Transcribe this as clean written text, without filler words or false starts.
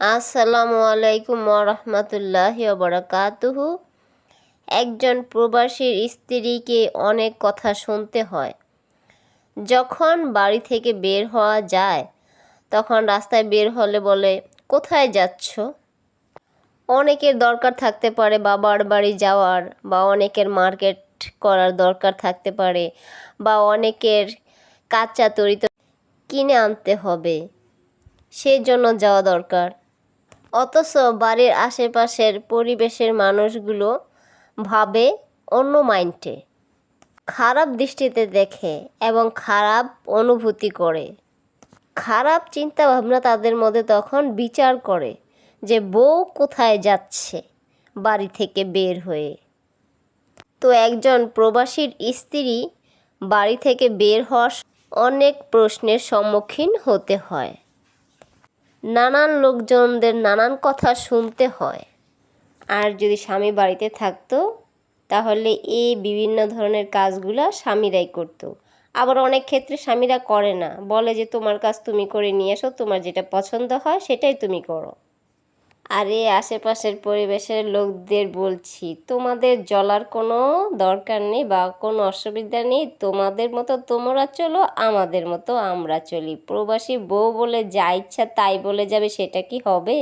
আসসালামু আলাইকুম ওয়া বারাকাতুহু। একজন প্রবাসীর স্ত্রীকে অনেক কথা শুনতে হয়। যখন বাড়ি থেকে বের হওয়া যায় তখন রাস্তায় বের হলে বলে, কোথায় যাচ্ছ? অনেকের দরকার থাকতে পারে বাবার বাড়ি যাওয়ার, বা অনেকের মার্কেট করার দরকার থাকতে পারে, বা অনেকের কাঁচা তরি কিনে আনতে হবে, সেই জন্য যাওয়া দরকার। অথচ বাড়ির আশেপাশের পরিবেশের মানুষগুলো ভাবে অন্য মাইন্ডে, খারাপ দৃষ্টিতে দেখে এবং খারাপ অনুভূতি করে। খারাপ চিন্তা ভাবনা তাদের মধ্যে তখন বিচার করে যে বউ কোথায় যাচ্ছে বাড়ি থেকে বের হয়ে। তো একজন প্রবাসীর স্ত্রী বাড়ি থেকে বের হওয়ার অনেক প্রশ্নের সম্মুখীন হতে হয়। নানান লোকজনদের নানান কথা শুনতে হয়। আর যদি স্বামী বাড়িতে থাকতো তাহলে এই বিভিন্ন ধরনের কাজগুলো স্বামীরাই করতো। আবার অনেক ক্ষেত্রে স্বামীরা করে না, বলে যে তোমার কাজ তুমি করে নিয়ে এসো, তোমার যেটা পছন্দ হয় সেটাই তুমি করো। আর এই আশেপাশের পরিবেশের লোকদের বলছি, তোমাদের জ্বলার কোনো দরকার নেই বা কোনো অসুবিধা নেই। তোমাদের মতো তোমরা চলো, আমাদের মতো আমরা চলি। প্রবাসী বউ বলে যা ইচ্ছা তাই বলে যাবে, সেটা কি হবে?